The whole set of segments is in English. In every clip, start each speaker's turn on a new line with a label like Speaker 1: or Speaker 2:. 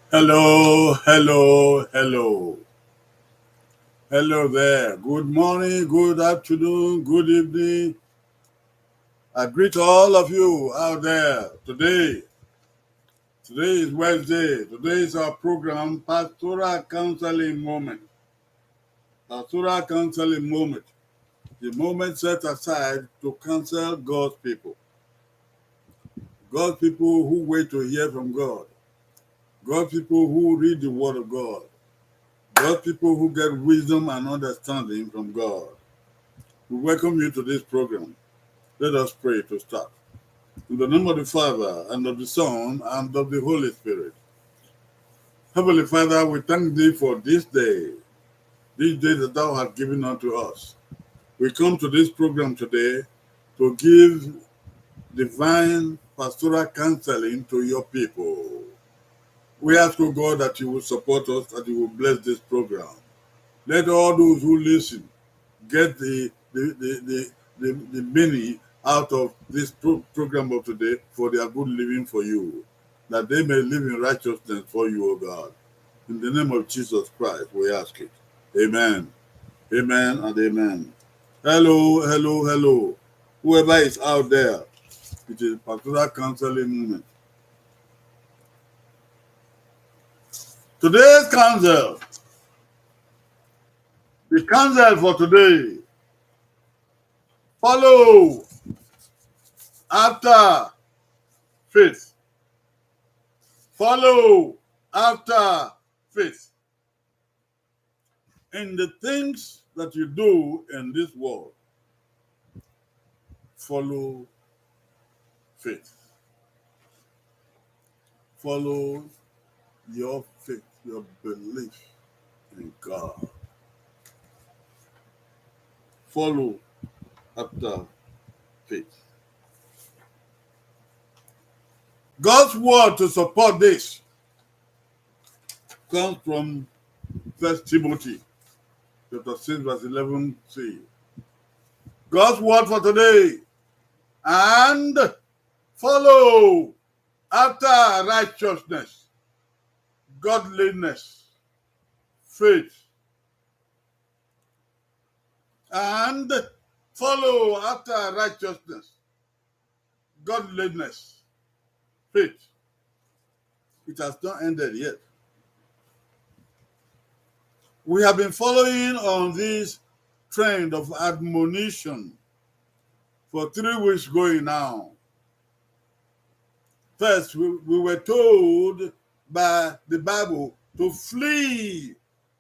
Speaker 1: Hello, hello, hello. Hello there. Good morning, good afternoon, good evening. I greet all of you out there today. Today is Wednesday. Today is our program, Pastoral Counseling Moment. Pastoral Counseling Moment. The moment set aside to counsel God's people. God's people who wait to hear from God. God's people who read the Word of God. God's people who get wisdom and understanding from God. We welcome you to this program. Let us pray to start. In the name of the Father, and of the Son, and of the Holy Spirit. Heavenly Father, we thank Thee for this day that Thou hast given unto us. We come to this program today to give divine pastoral counseling to your people. We ask, O God, that You will support us, that You will bless this program. Let all those who listen get the meaning out of this program of today for their good living for You, that they may live in righteousness for You, O God. In the name of Jesus Christ, we ask it. Amen. Amen and amen. Hello, hello, hello. Whoever is out there, it is Pastoral Counseling Moment. Today's counsel, the counsel for today, follow after faith. Follow after faith. In the things that you do in this world, follow faith. Follow your faith, your belief in God. Follow after faith. God's word to support this comes from 1 Timothy chapter 6, verse 11c. God's word for today. And follow after righteousness, godliness, faith, and follow after righteousness, godliness, faith. It has not ended yet. We have been following on this trend of admonition for 3 weeks going now. First, we were told by the Bible to flee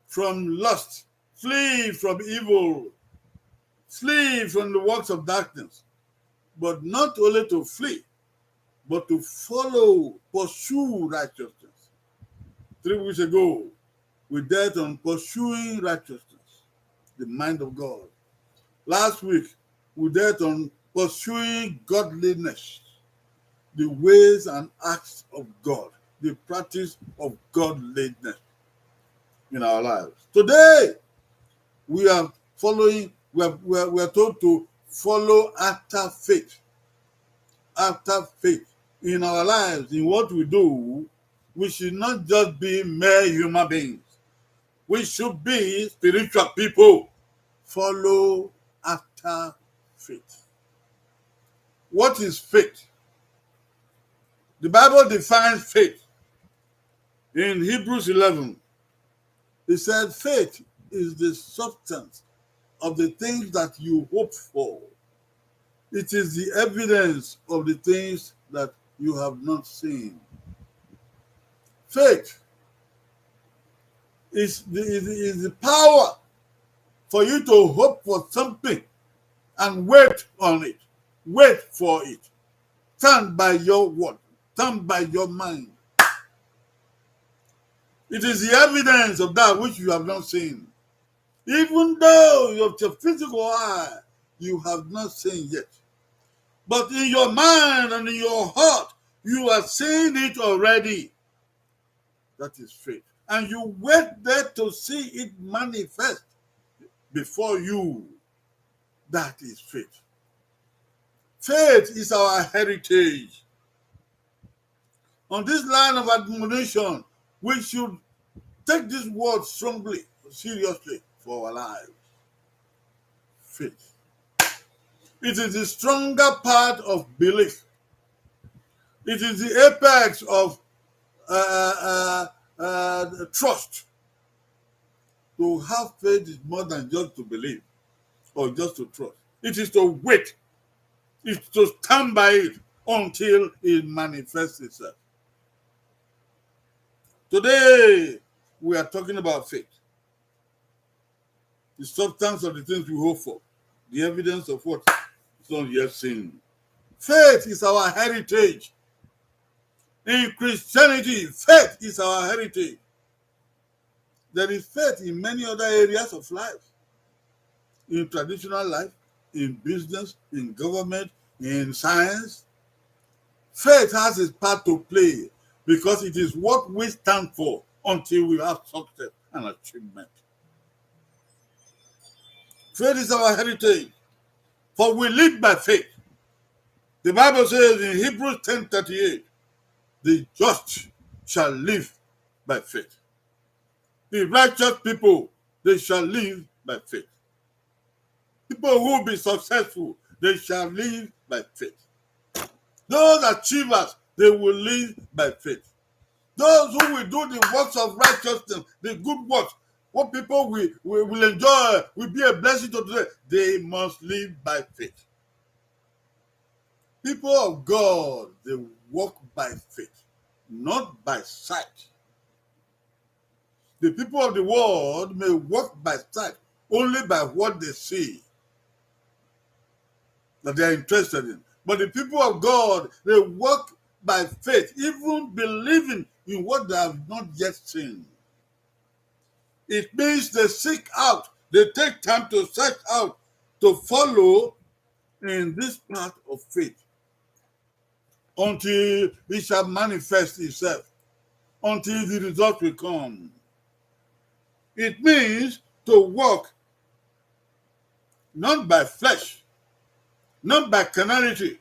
Speaker 1: from lust, flee from evil, flee from the works of darkness. But not only to flee, but to follow, pursue righteousness. 3 weeks ago, we dealt on pursuing righteousness, the mind of God. Last week, we dealt on pursuing godliness, the ways and acts of God, the practice of godliness in our lives. Today, we are following, we are told to follow after faith. After faith in our lives, in what we do, we should not just be mere human beings. We should be spiritual people. Follow after faith. What is faith? The Bible defines faith in Hebrews 11. It said faith is the substance of the things that you hope for. It is the evidence of the things that you have not seen. Faith is the power for you to hope for something and wait on it. Wait for it. Stand by your word. Stand by your mind. It is the evidence of that which you have not seen. Even though your physical eye you have not seen yet. But in your mind and in your heart, you are seeing it already. That is faith. And you wait there to see it manifest before you. That is faith. Faith is our heritage. On this line of admonition, We should take this word strongly, seriously for our lives. Faith. It is the stronger part of belief. It is the apex of trust. To have faith is more than just to believe or just to trust. It is to wait. It's to stand by it until it manifests itself. Today, we are talking about faith. The substance of the things we hope for. The evidence of what is not yet seen. Faith is our heritage. In Christianity, faith is our heritage. There is faith in many other areas of life. In traditional life, in business, in government, in science. Faith has its part to play because it is what we stand for until we have success and achievement. Faith is our heritage, for we live by faith. The Bible says in Hebrews 10:38, the just shall live by faith. The righteous people, they shall live by faith. People who will be successful, they shall live by faith. Those achievers, they will live by faith. Those who will do the works of righteousness, the good works, what people will enjoy, will be a blessing to them, they must live by faith. People of God, they walk by faith, not by sight. The people of the world may walk by sight only by what they see that they are interested in. But the people of God, they walk by faith, even believing in what they have not yet seen. It means they seek out, they take time to search out, to follow in this path of faith until it shall manifest itself, until the result will come. It means to walk not by flesh, not by carnality,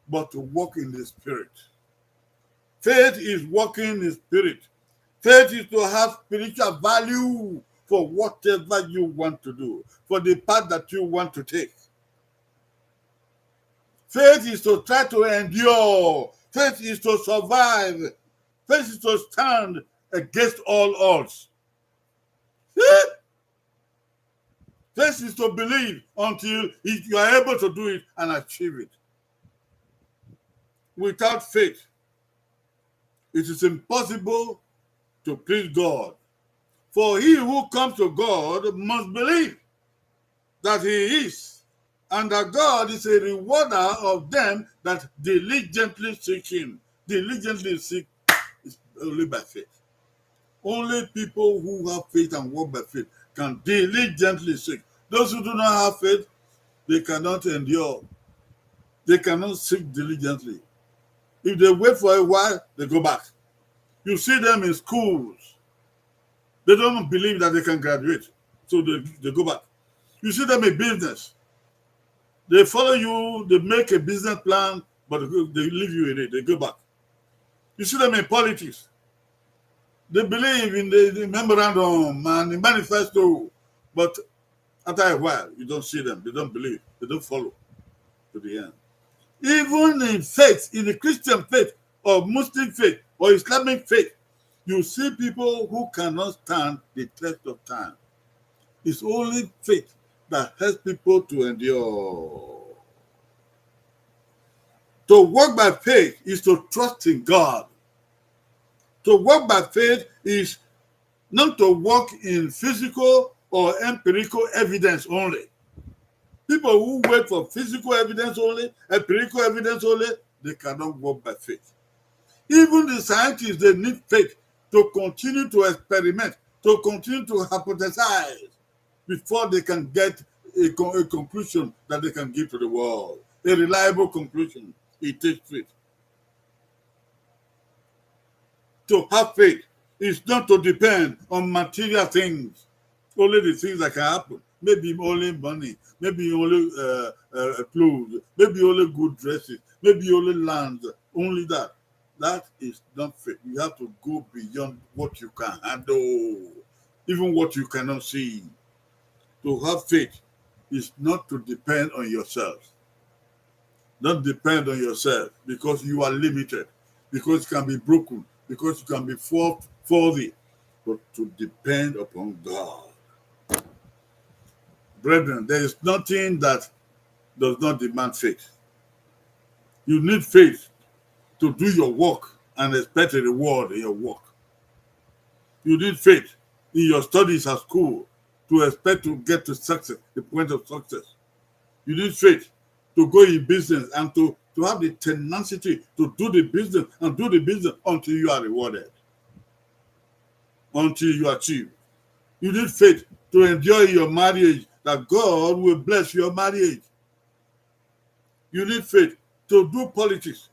Speaker 1: but to walk in the Spirit. Faith is walking in the Spirit. Faith is to have spiritual value for whatever you want to do, for the path that you want to take. Faith is to try to endure. Faith is to survive. Faith is to stand against all odds. Faith is to believe until you are able to do it and achieve it. Without faith, it is impossible to please God. For he who comes to God must believe that he is, and that God is a rewarder of them that diligently seek him. Diligently seek is only by faith. Only people who have faith and walk by faith can diligently seek. Those who do not have faith, they cannot endure. They cannot seek diligently. If they wait for a while, they go back. You see them in schools. They don't believe that they can graduate, so they go back. You see them in business. They follow you, they make a business plan, but they leave you in it. They go back. You see them in politics. They believe in the memorandum and the manifesto, but after a while, you don't see them. They don't believe. They don't follow to the end. Even in faith, in the Christian faith or Muslim faith or Islamic faith, you see people who cannot stand the test of time. It's only faith that helps people to endure. To walk by faith is to trust in God. To walk by faith is not to walk in physical or empirical evidence only. People who wait for physical evidence only, empirical evidence only, they cannot walk by faith. Even the scientists, they need faith to continue to experiment, to continue to hypothesize before they can get a conclusion that they can give to the world. A reliable conclusion. It takes faith. To have faith is not to depend on material things, only the things that can happen. Maybe only money, maybe only clothes, maybe only good dresses, maybe only land, only that. That is not faith. You have to go beyond what you can handle, even what you cannot see. To have faith is not to depend on yourself. Don't depend on yourself because you are limited, because you can be broken, because you can be faulty, but to depend upon God. Brethren, there is nothing that does not demand faith. You need faith to do your work and expect a reward in your work. You need faith in your studies at school to expect to get to success, the point of success. You need faith to go in business and to have the tenacity to do the business and do the business until you are rewarded, until you achieve. You need faith to endure your marriage, that God will bless your marriage. You need faith to do politics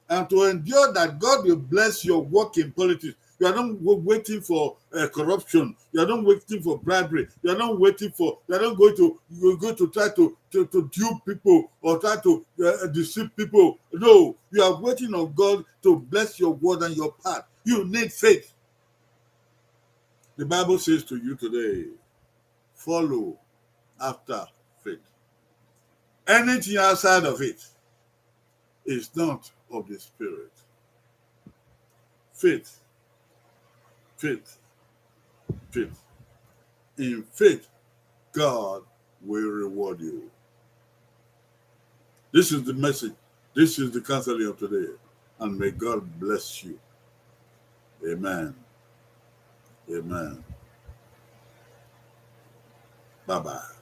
Speaker 1: and to endure that God will bless your work in politics. You are not waiting for corruption. You are not waiting for bribery. You are not waiting for. You are not going to. You're going to try to dupe people or try to deceive people. No, you are waiting on God to bless your word and your path. You need faith. The Bible says to you today, follow after faith. Anything outside of it is not of the Spirit. Faith, faith, faith. In faith, God will reward you. This is the message. This is the counseling of today. And may God bless you. Amen. Amen. Bye-bye.